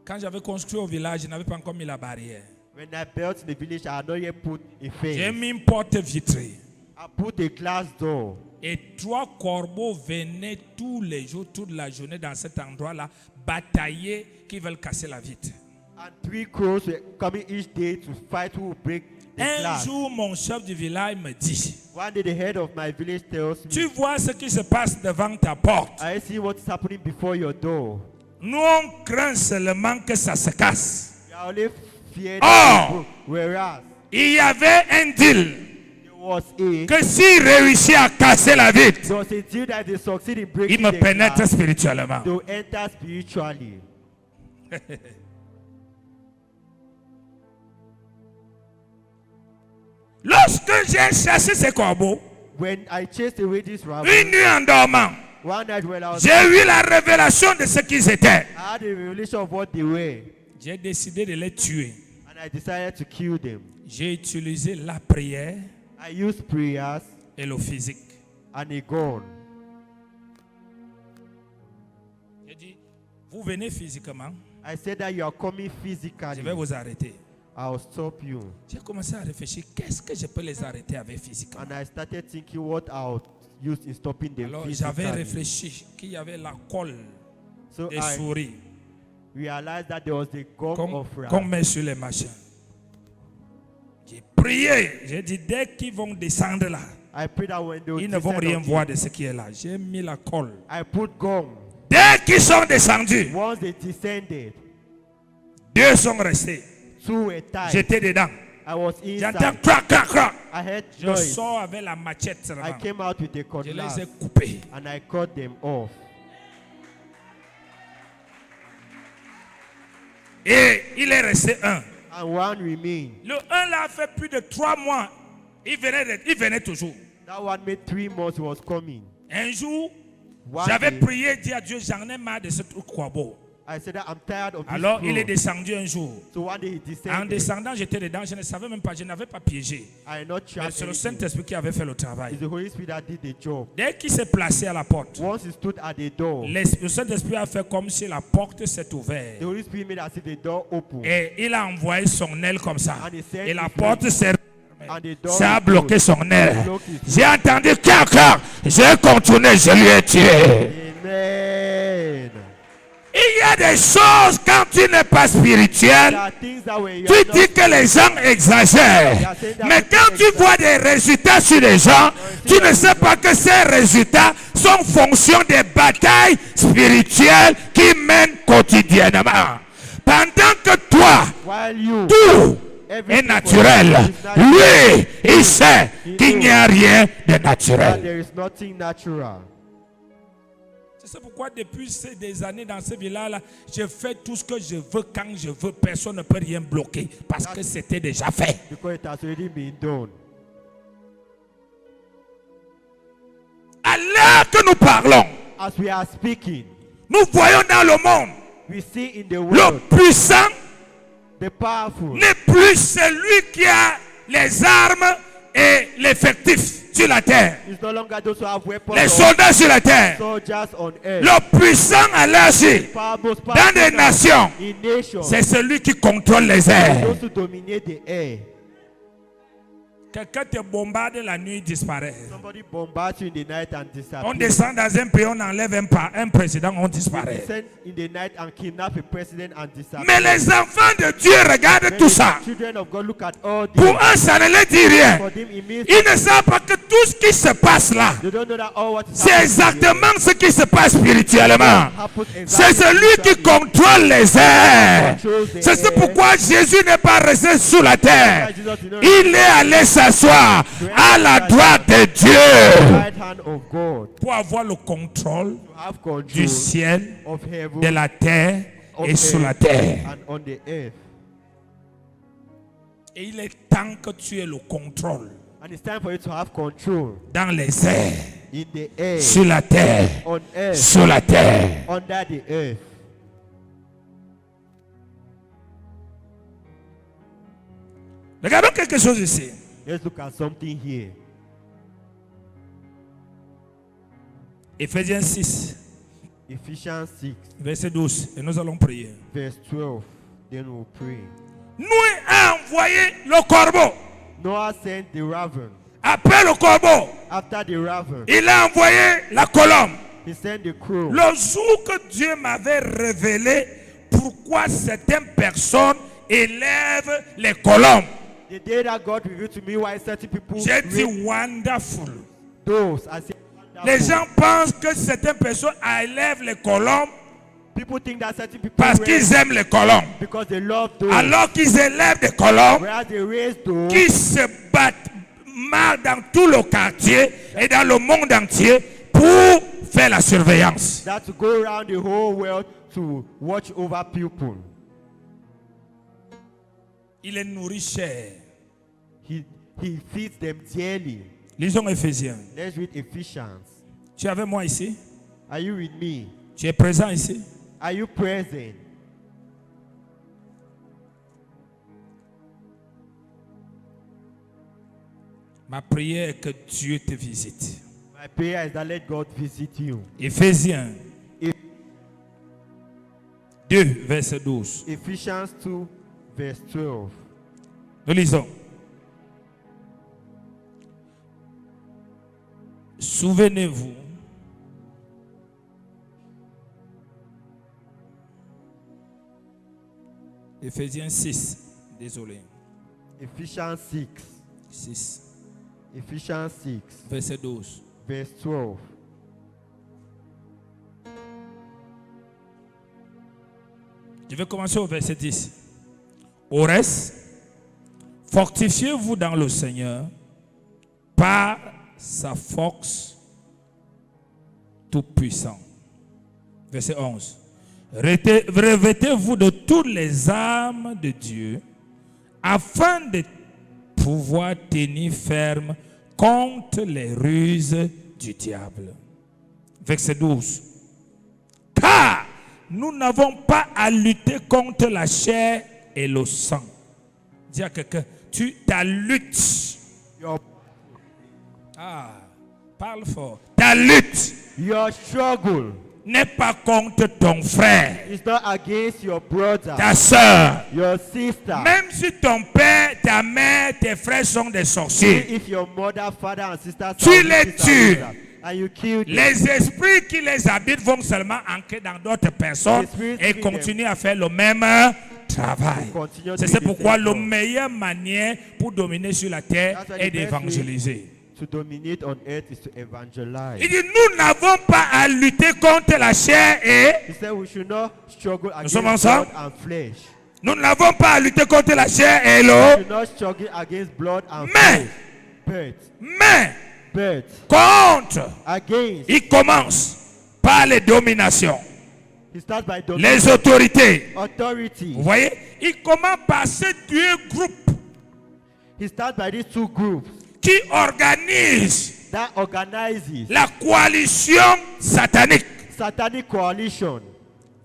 Quand j'avais construit au village, je n'avais pas encore mis la barrière. When I built in the village, I had not yet put a J'ai fence. mis une porte vitrée. I put a glass door. Et 3 corbeaux venaient tous les jours, toute la journée dans cet endroit-là, batailler qui veulent casser la vitre. And 3 crows were coming each day to fight who would break the Un glass. jour, mon chef du village me dit, One day, the head of my village tells me, tu vois ce qui se passe devant ta porte. I see what's happening before your door. Nous, on craint seulement que ça se casse. You are only feared Oh! that it broke. Whereas Il y avait un deal there was a que s'il réussit à casser la vitre, there was a deal that they succeed in il breaking me the pénètre glass, spirituellement. they will enter spiritually. Lorsque j'ai chassé ces corbeaux, When I chased away this raven, une nuit en dormant, one night when I was j'ai eu la révélation de ce qu'ils étaient. I had a revelation of what they were, J'ai décidé de les tuer. and I decided to kill them. J'ai utilisé la prière I used prayers et le physique. and a gun. J'ai dit, vous venez physiquement, I said that you are coming je vais physically. vous arrêter. I'll stop you. J'ai commencé à réfléchir, qu'est-ce que je peux les arrêter avec physiquement? And I started thinking what I'll use in stopping them Alors j'avais physically. réfléchi qu'il y avait la colle So des I souris realized that there was the gum of qu'on rats. met sur les machines. J'ai prié, j'ai dit dès qu'ils vont descendre là, I prayed that when they would ils ne vont descend rien on voir it, de ce qui est là. J'ai mis la colle. I put gum. Dès qu'ils sont descendus, Once they descended, 2 sont restés. 2 were tied. J'étais dedans. I was J'entends inside. crac, crac, crac. I heard Je noise. sors avec la machette I seulement. came out with a Je les cutlass ai coupés. and I cut them off. Et il est resté un. And one remained. Le un là a fait plus de 3 mois. Il venait toujours. That one made 3 months he was coming. Un jour, One j'avais day, prié, dit à Dieu, j'en ai marre de ce truc corbeau. I said that I'm tired of this Alors il est crow. descendu un jour. So one day he En descended. descendant, j'étais dedans, je ne savais même pas, je n'avais pas piégé. I had not Mais tried c'est le anything. Saint-Esprit qui avait fait le travail. It's the Holy Spirit that did the job. Dès qu'il s'est placé à la porte, Once he stood at the door, le Saint-Esprit a fait comme si la porte s'est ouverte. the Holy Spirit made as if the door opened. Et il a envoyé son aile comme ça. And he said Et la his porte s'est refermée. And the door Ça a is bloqué closed. son air. Block is J'ai entendu quelqu'un. J'ai continué, je lui ai tué. Amen. Il y a des choses quand tu n'es pas spirituel. There are things that when you Tu are not dis que les gens exagèrent. Mais quand tu vois des résultats sur les gens, tu ne sais pas que ces résultats sont fonction des batailles spirituelles qui mènent quotidiennement. Pendant que toi, while you tout est everything naturel, for you is natural. lui, il sait qu'il n'y a rien de That naturel. there is nothing natural. C'est pourquoi depuis des années dans ce village-là, je fais tout ce que je veux quand je veux. Personne ne peut rien bloquer parce que c'était déjà fait. Because it has already been done. À l'heure que nous parlons, As we are speaking, nous voyons dans le monde, we see in the le world puissant the powerful. n'est plus celui qui a les armes et l'effectif sur la terre, It's no longer those who have weapons les or soldats sur la terre. soldiers on earth. Le puissant à l'âge Most dans powerful des nations, in nations. c'est celui qui contrôle les airs. Those who dominate the air. Quelqu'un te bombarde la nuit, il disparaît. Somebody bombards you in the night and disappears. On descend dans un pays, on enlève un président, on You disparaît. descend in the night and kidnap a president and disappear. Mais les enfants de Dieu regardent When tout the ça. children of God look at all Pour this. eux, ça ne leur dit rien. For them, it means Ils ne savent pas que tout ce qui se passe là, they don't know that all what is c'est happening exactement ce qui se passe spirituellement. happens C'est exactly celui qui spiritually. contrôle les airs. C'est pourquoi Jésus n'est pas resté sous la terre. Il est allé s'asseoir à la droite de Dieu. Right hand of God Pour avoir le contrôle to have control du ciel, of heaven de la terre of et sous la earth, terre. and on the earth. Et il est temps que tu aies le contrôle And it's time for you to have control Dans les airs, in the air, sur la terre, on earth, sous la terre. under the earth. Regardons quelque chose ici. Let's look at something here. Éphésiens 6, Ephesians 6, verset 12. Et nous allons prier. verse 12. Then we'll pray. Nous a envoyé le corbeau. Noah sent the raven. Après le corbeau, After the raven, il a envoyé la colombe. he sent the crow. Le jour que Dieu m'avait révélé pourquoi certaines personnes élèvent les colombes, The day that God revealed to me why certain people J'ai dit raise wonderful. those, I said, les wonderful. gens pensent que certaines personnes élèvent les colombes People think that certain people parce raise qu'ils aiment les colombes. because they love those. Alors qu'ils élèvent des colombes Whereas they raise those qui se battent mal dans tout le quartier et dans le monde entier pour faire la surveillance. that to go around the whole world to watch over people. Il est nourri cher. He feeds them daily. Lisons Éphésiens. Let's read Ephesians. Tu es avec moi ici? Are you with me? Tu es présent ici? Are you present? Ma prière est que Dieu te visite. My prayer is that let God visit you. Éphésiens Eph- 2, verset 12. Ephesians 2, verse 12. Nous lisons. Souvenez-vous Éphésiens 6, désolé, Ephesians 6. 6, Ephesians 6, verset 12. verse 12. Je vais commencer au verset 10. Au reste, fortifiez-vous dans le Seigneur par sa force tout-puissant. Verset 11. Revêtez-vous de toutes les armes de Dieu afin de pouvoir tenir ferme contre les ruses du diable. Verset 12. Car nous n'avons pas à lutter contre la chair et le sang. Dis à quelqu'un, ta lutte. Your, Ah, parle fort. Ta lutte your struggle n'est pas contre ton frère, It's not against your brother, ta soeur. your sister. Même si ton père, ta mère, tes frères sont des sorciers, If your mother, father, and sister Tu are les witches tues. and and you kill them, les esprits qui les habitent vont seulement ancrer dans d'autres personnes et continuer à faire le même travail. C'est pourquoi la meilleure manière pour dominer sur la terre est d'évangéliser. to dominate on earth is to evangelize. Il dit, nous n'avons pas à lutter contre la chair et... He said we should not struggle against sommes blood ensemble? and flesh. Nous n'avons pas à lutter contre la chair et We l'eau, should not struggle against blood and Mais- flesh. mais But contre. against, Il commence par les dominations, he starts by les autorités. authority. Vous voyez, il commence par ces deux groupes He starts by these two groups qui organisent that organizes la coalition satanique, satanic coalition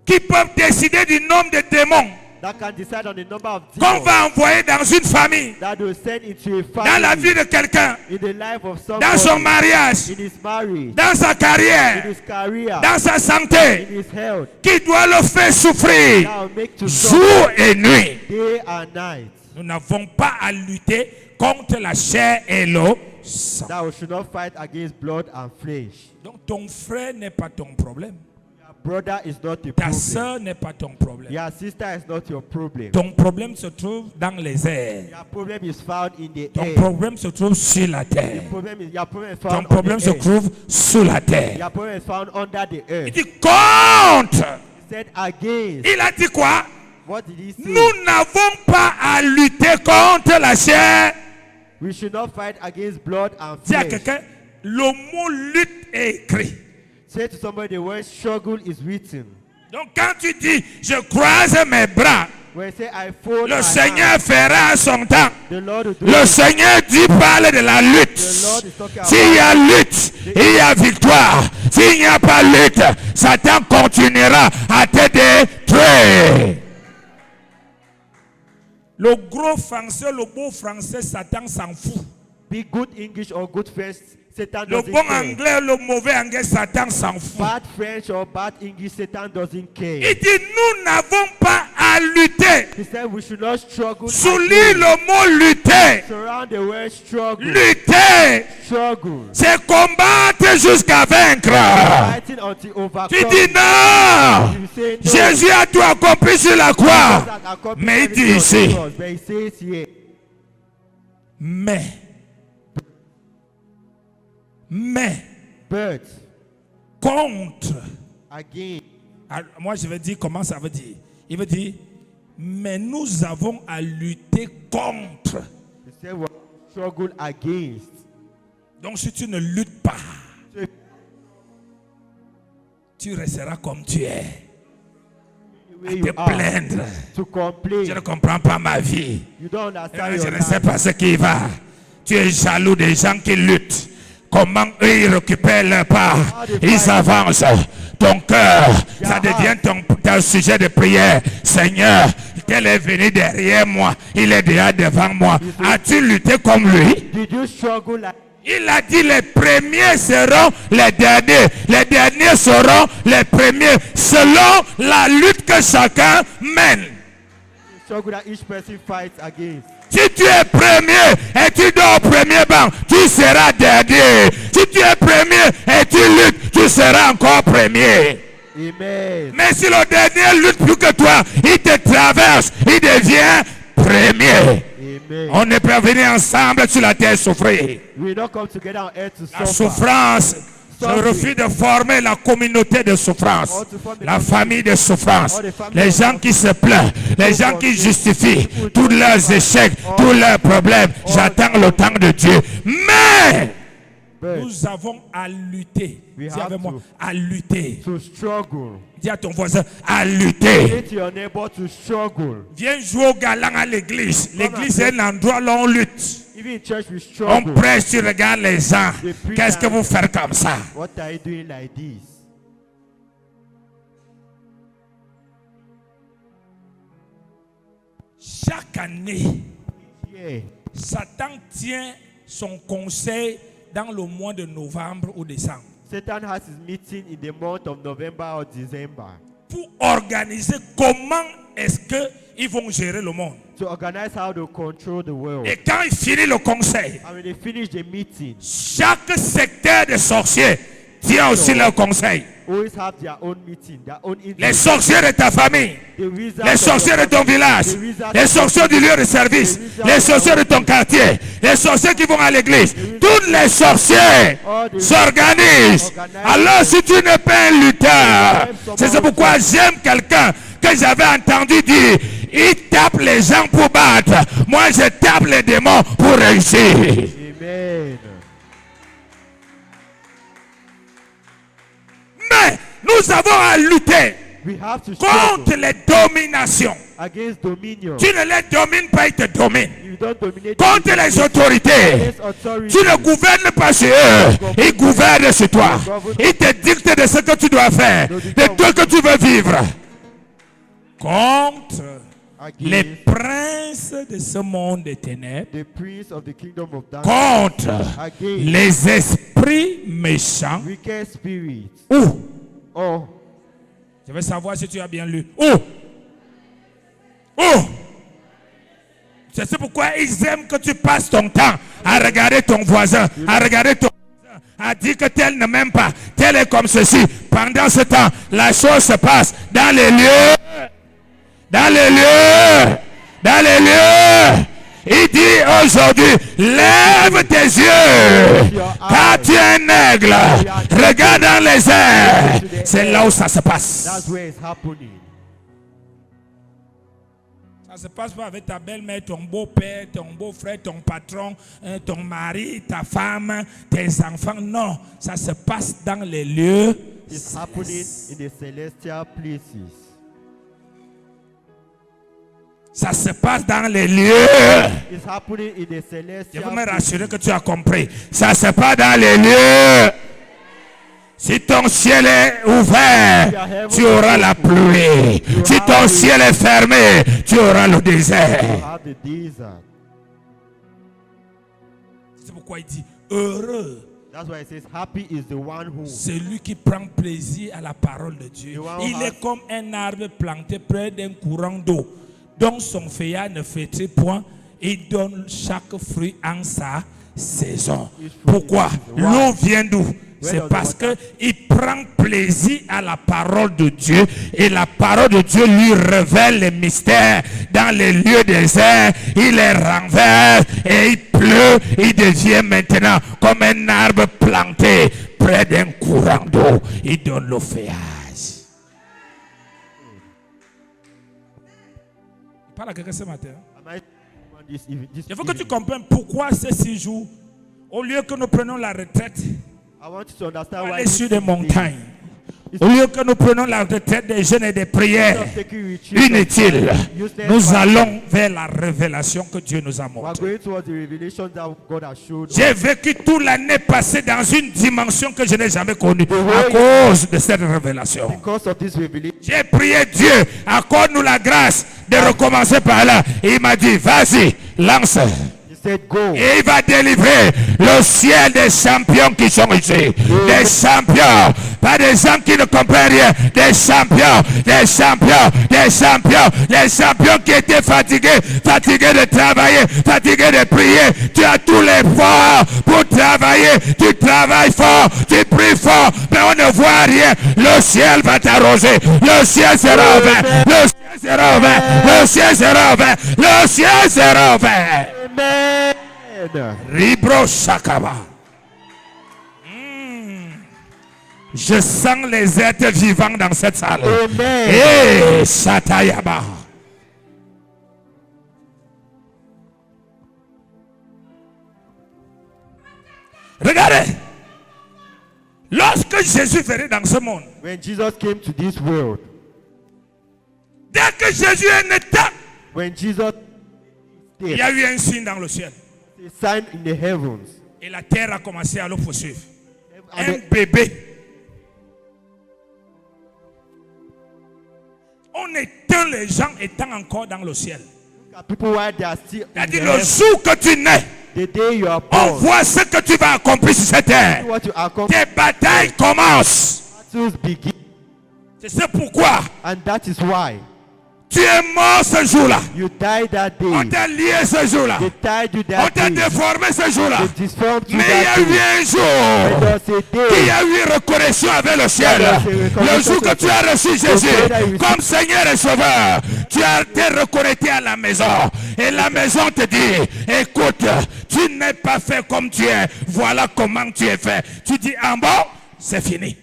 qui peuvent décider du nombre de démons that can decide on the number of qu'on demons va envoyer dans une famille, that will send into a dans la vie family, de quelqu'un, in the life of dans son somebody, mariage, in his marriage, dans sa in carrière, his career, dans sa in santé, his health, qui doit le faire souffrir that will make to jour suffer et nuit. day and night. Nous n'avons pas à lutter contre la chair et le sang. That we should not fight against blood and flesh. Donc ton frère n'est pas ton problème. Your brother is not a Ta problem. soeur n'est pas ton problème. Your sister is not your problem. Ton problème se trouve dans les airs. Your problem is found in the Ton air. problème se trouve sur la terre. Your problem is Ton found on problème the se earth. trouve sous la terre. Your problem is found under the Il earth. dit contre. He said against. Il a dit quoi? What did he say? Nous n'avons pas à lutter contre la chair. We should not fight against blood and Dis à flesh. quelqu'un, le mot lutte est écrit. Say to somebody, the word struggle is written. Donc quand tu dis, je croise mes bras, When I say I fold le my Seigneur hands, fera son temps. the Lord will do Le it. Seigneur dit parle de la lutte. The Lord is talking S'il y a lutte, il y a victoire. S'il n'y a pas lutte, Satan continuera à te détruire. Le gros français, le beau français, Satan s'en fout. Be good English or good French, Satan Le doesn't bon care. anglais, le mauvais anglais, Satan s'en fout. Bad French or bad English, Satan doesn't care. Il dit, nous n'avons pas à lutter. He said we should not struggle. Souligne against. le mot lutter. Surround the word struggle. Lutter, Struggle. c'est combattre jusqu'à vaincre. Fighting until overcome. Tu dis non. You say no. Jésus a tout accompli sur la croix. That accomplished Mais il dit everything ici, on the cross, but he says here, mais but contre. again, Alors, moi je vais dire comment ça veut dire. Il veut dire, mais nous avons à lutter contre. he said we struggle against. Donc si tu ne luttes pas, tu resteras comme tu es. Where Te you are, plaindre. to complain. Je ne comprends pas ma vie. You don't understand Je your ne sais life. pas ce qui va. Tu es jaloux des gens qui luttent. Comment eux ils récupèrent leur part. Ils avancent. Ton cœur, ça devient ton sujet de prière. Seigneur, tel est venu derrière moi. Il est déjà devant moi. As-tu lutté comme lui? Did you struggle like Il a dit les premiers seront les derniers. Les derniers seront les premiers. Selon la lutte que chacun mène. struggle that each person fights against? Si tu es premier et tu dors au premier banc, tu seras dernier. Si tu es premier et tu luttes, tu seras encore premier. Amen. Mais si le dernier lutte plus que toi, il te traverse, il devient premier. Amen. On ne peut venir ensemble sur la terre souffrir. We will not come together on earth to La suffer. souffrance, je refuse de former la communauté de souffrance, la famille de souffrance, les gens qui se plaignent, les gens qui justifient tous leurs échecs, tous leurs problèmes. J'attends le temps de Dieu. Mais But nous avons à lutter. We Dis have avec moi, to. à lutter. to struggle. Dis à ton voisin, à lutter. Say to your neighbor to struggle. Viens jouer au galant à l'église. L'église est un endroit où on lutte. Even in church, we On struggle. prêche, tu regardes les gens. Qu'est-ce que vous faites comme ça? What are you doing like this? Chaque année, Yeah. Satan tient son conseil dans le mois de novembre ou décembre. Satan has his meeting in the month of November or December pour organiser comment est-ce qu'ils vont gérer le monde. to organize how to control the world. Et quand il finit le conseil, And when they finish the meeting, chaque secteur des sorciers tient aussi leur conseil. always have their own meeting, their own Les interest. sorciers de ta famille, The wizards les of sorciers your de ton family, village, the wizards les of sorciers du lieu de service, les sorciers de ton quartier, les sorciers qui vont à l'église, tous les sorciers s'organisent. Alors si tu n'es pas un lutteur, c'est pourquoi j'aime quelqu'un que j'avais entendu dire, il tape les gens pour battre, moi je tape les démons pour réussir. Amen. Mais nous avons à lutter We have to contre struggle les dominations. against dominion. Tu ne les domines pas, ils te dominent. You don't dominate Contre les autorités. against authority. Tu ne gouvernes pas sur eux, ils gouvernent sur toi. Ils te dictent de ce que tu dois faire, de ce que tu veux vivre. Contre les Against princes de ce monde des ténèbres, the prince of the kingdom of darkness. contre Against les esprits méchants. wicked spirits. Où? Oh, Je veux savoir si tu as bien lu. Où? Où? C'est pourquoi ils aiment que tu passes ton temps à regarder ton voisin, à regarder ton voisin, à dire que tel ne m'aime pas, tel est comme ceci. Pendant ce temps, la chose se passe dans les lieux. Dans les lieux. Dans les lieux. Il dit aujourd'hui, lève tes yeux, car tu es un aigle. Regarde dans les airs. C'est là où ça se passe. that's where it's happening. Ça se passe pas avec ta belle-mère, ton beau-père, ton beau-frère, ton patron, ton mari, ta femme, tes enfants. Non, ça se passe dans les lieux. It's happening in the celestial places. Ça se passe dans les lieux. It's happening in the Je celestial veux me places. rassurer que tu as compris. Ça se passe dans les lieux. Si ton ciel est ouvert, tu auras la pluie. Si ton ciel est fermé, tu auras le You désert. have the desert. C'est pourquoi il dit heureux That's why it says, happy is the one who. celui qui prend plaisir à la parole de Dieu. Il est comme un arbre planté près d'un courant d'eau, dont son feuillage ne flétrit point et donne chaque fruit en sa saison. Pourquoi? L'eau vient d'où? C'est parce qu'il prend plaisir à la parole de Dieu et la parole de Dieu lui révèle les mystères dans les lieux déserts. Il les renverse et il pleut. Il devient maintenant comme un arbre planté près d'un courant d'eau. Il donne le feuillage. Il parle à quelqu'un ce matin. Am I this evening? This Il faut que tu evening? comprennes pourquoi ces 6 jours, au lieu que nous prenions la retraite, I want you to understand why aller this sur des is the- montagnes, au lieu que nous prenions la retraite des jeûnes et des prières inutiles, nous allons vers la révélation que Dieu nous a We are montrée. going towards the revelation that God has showed us. J'ai vécu toute l'année passée dans une dimension que je n'ai jamais connue à cause de cette révélation. Because of this revelation, J'ai prié Dieu, accorde-nous la grâce de recommencer par là. Et il m'a dit, vas-y, lance. He said, go. Et il va délivrer le ciel des champions qui sont ici. Des champions. Pas des gens qui ne comprennent rien. Des champions. Des champions. Des champions. Des champions qui étaient fatigués. Fatigués de travailler. Fatigués de prier. Tu as tous les forts pour travailler. Tu travailles fort. Tu pries fort. Mais on ne voit rien. Le ciel va t'arroser. Le ciel sera ouvert. Le ciel sera ouvert. Le ciel sera ouvert. Le ciel sera ouvert. Amen. Ribro Shakaba. Je sens les êtres vivants dans cette salle. Amen. Et Satayaba. Regardez. Lorsque Jésus venait dans ce monde, When Jesus came to this world, dès que Jésus est né, when Jesus il y a eu un signe dans le ciel. a sign in the heavens, Et la terre a commencé à le poursuivre. and Un bébé. On éteint les gens étant encore dans le ciel. people while they are still in the C'est-à-dire le heavens, jour que tu nais, The day you are on born, voit ce que tu vas accomplir sur cette terre. what you accomplish, Tes batailles commencent. battles begin. C'est pourquoi And that is why tu es mort ce jour-là. you died that On day. t'a lié ce jour-là. They tied you On that t'a day. déformé ce jour-là. They disformed you Mais il y that a eu day. un There jour was a qu'il y day a eu reconnexion avec le ciel. Le jour que tu as reçu Jésus comme Seigneur et Sauveur, tu as été reconnecté à la maison. Et la maison te dit, écoute, tu n'es pas fait comme tu es. Voilà comment tu es fait. Tu dis, en bon, c'est fini.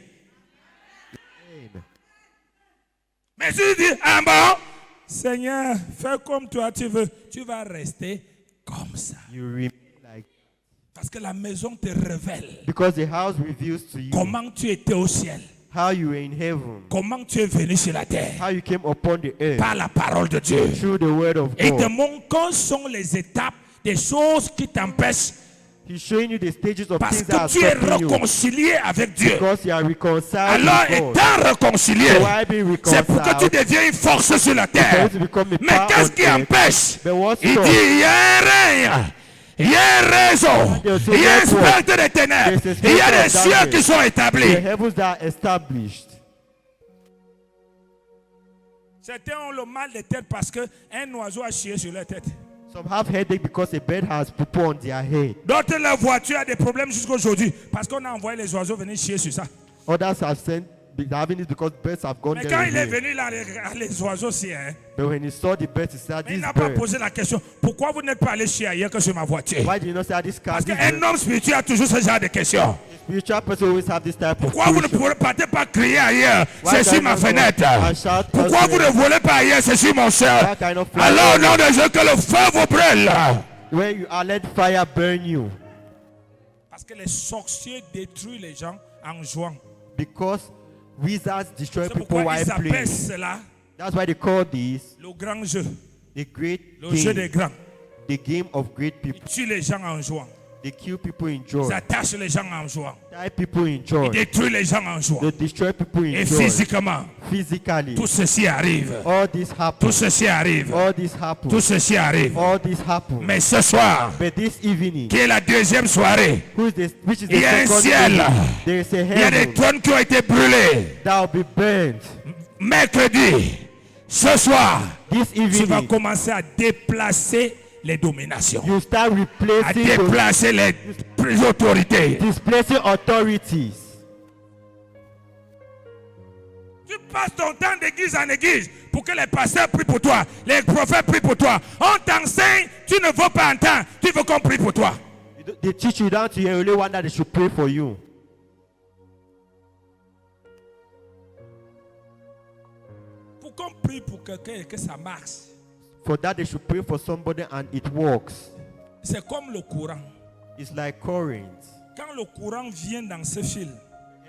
Mais tu dis, en bon, Seigneur, fais comme toi tu veux. Tu vas rester comme ça. you remain like, Parce que la maison te révèle because the house reveals to you comment tu étais au ciel. how you were in heaven, Comment tu es venu sur la terre. how you came upon the earth Par la parole de Dieu. through the word of Et te God. montre quelles sont les étapes des choses qui t'empêchent He's showing you the stages of parce things that are que tu es stopping you réconcilié avec Dieu. because you are reconciled Alors, with God. étant réconcilié, So why be c'est pour que tu reconciled? deviens une force sur la terre. For you to become a Mais power qu'est-ce on qui earth. empêche? But what's Il wrong? dit, il y a un règne, il y a un réseau, There's a il y a un network. spectre des ténèbres, There's a il y a spectre des of cieux darkness. qui sont The établis. heavens that are established. Certains ont le mal de tête parce qu'un oiseau a chié sur leur tête. Some have headache because a bird has poo on their head. D'autres, leur voiture a des problèmes jusqu'aujourd'hui parce qu'on a envoyé les oiseaux venir chier sur ça. Others have sent having it because birds have gone Mais there. quand in il est here. venu là, les oiseaux aussi, hein, But when he saw the birds, he said, mais il "This n'a pas bird. posé la question, pourquoi vous n'êtes pas allé chier ailleurs que sur ma voiture? Why did you not say this car? Parce This qu'un bird?" homme spirituel a toujours ce genre de questions. Spiritual person always have this type of Pourquoi vous ne question. partez pas crier ailleurs? Why C'est sur can ma I go fenêtre. and shout Pourquoi vous ne elsewhere? volez pas ailleurs? C'est sur mon sol. Why kind of fly Alors, au nom over? de Dieu, que le feu vous brûle. Where you are, let fire burn you. Parce que les sorciers détruisent les gens en jouant. Because wizards destroy C'est people pourquoi while ils appellent playing. cela That's why they call this le grand jeu, the great le jeu des game. grands. The game of great people. Ils tuent les gens en jouant. They kill people in joy. Ils attachent les gens en jouant. Die people in Ils joy. détruisent les gens en jouant. They destroy people in Et joy. physiquement, Physically. tout ceci arrive. All this Tout happens. ceci arrive. All this Tout happens. ceci arrive. All this happens. Mais ce soir, But this evening, qui est la deuxième soirée, which is il y a un the second ciel. evening, there is a il y a des heaven trônes qui ont été brûlés. that will be burnt. Mercredi, ce soir, This tu vas evening, commencer à déplacer les dominations, you start à replacing déplacer les autorités. displacing authorities. Tu passes ton temps d'église en église pour que les pasteurs prient pour toi, les prophètes prient pour toi. On t'enseigne, tu ne veux pas entendre, tu veux qu'on prie pour toi. They teach you down to you only one that they should pray for you. Pour qu'on prie pour quelqu'un et que ça marche, For that they should pray for somebody and it works. c'est comme le courant. It's like current. Quand le courant vient dans ce fil,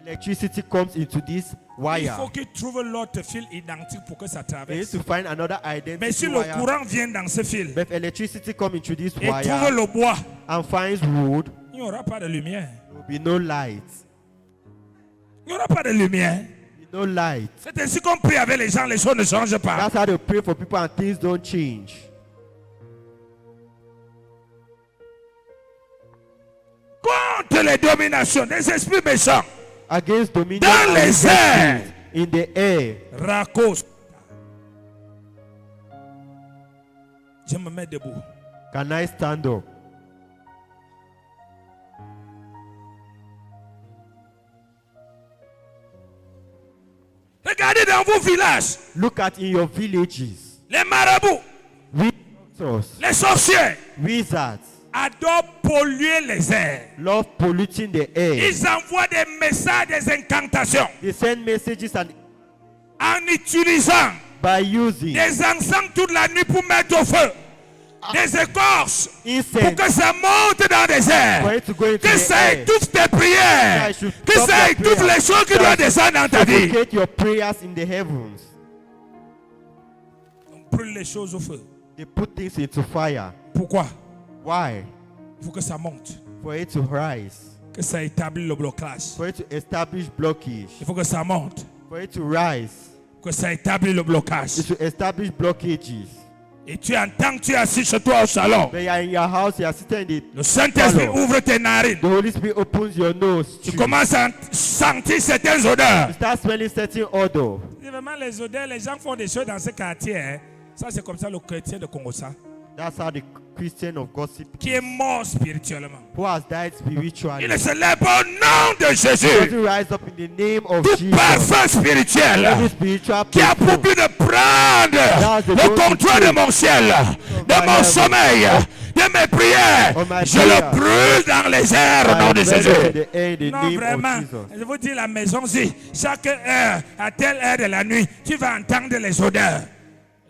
Electricity comes into this il wire. faut qu'il trouve l'autre fil identique pour que ça They traverse. need to find another Mais identity si le wire. courant vient dans ce fil But if electricity comes into this et trouve wire le bois, and finds wood, il n'y aura pas de lumière. there will be no light. Il n'y aura pas de lumière. No light. C'est ainsi qu'on prie avec les gens, les choses ne changent pas. That's how they pray for people and things don't change. Contre les dominations des esprits méchants, Against dominion dans and les airs, injustice in the air. Rakos. Je me mets debout. Can I stand up? Regardez dans vos villages, Look at in your villages. les marabouts, Wizards, les sorciers wizards adorent polluer les airs. love polluting the air. Ils envoient des messages, des incantations They send messages and en utilisant by using des encens toute la nuit pour mettre au feu, des écorces pour incense que ça monte dans les airs, for it to go into que the ça air. étouffe tes prières, That should que stop ça your étouffe prayer. les choses qui That doivent should descendre dans ta vie. suffocate your prayers in the heavens. On brûle les choses au feu. They put things into fire. Pourquoi? Why? Il faut que ça monte, For it to rise. que ça établit le blocage. For it to establish blockage. Il faut que ça monte, For it to rise. que ça établit le blocage. It to establish blockages. Et tu entends que tu es assis chez toi au salon. When you are in your house, you are sitting in Le Saint-Esprit Follow. ouvre tes narines. the Holy Spirit opens your nose. Tu commences à sentir certaines odeurs. You start smelling certain odor. C'est vraiment les odeurs, les gens font des choses dans ce quartier. Hein. Ça, c'est comme ça le chrétien de Congossa, That's how the Christian of gossip, qui est mort spirituellement. who has died spiritually, Il se lève au nom de Jésus. doesn't rise up in the name of Tout Jesus. parfum spirituel Every spiritual qui a perfume pour but de prendre le contrôle de mon ciel, de mon sommeil, de mes prières, je le brûle dans les airs au nom de Jésus. Non, vraiment, je vous dis la maison-ci, chaque heure, à telle heure de la nuit, tu vas entendre les odeurs.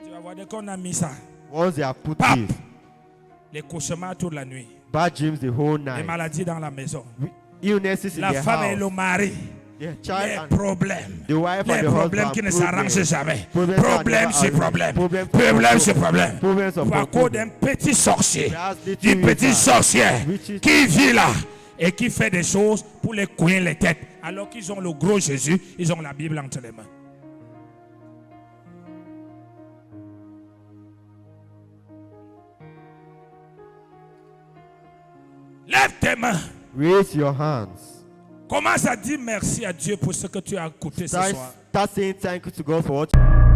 Tu vas voir dès qu'on a mis ça. Once they are put Pap. in, Les cauchemars toute la nuit, bad dreams the whole les night, maladies dans la maison, illnesses in la the femme et le house, mari, the les child and problèmes, the wife les and the problèmes husband, qui ne problems. s'arrangent jamais, Problems that problème never sur arrange. problème, Problems Problème sur problème. Problems upon à cause problems. d'un petit sorcier, That's little Du petit wizard. sorcier Witches. qui vit là. et qui fait des choses pour les couiller les têtes, alors qu'ils ont le gros Jésus, ils ont la Bible entre les mains. Lève tes mains. Raise your hands. Commence à dire merci à Dieu pour ce que tu as écouté ce soir. Start saying thank you to God for what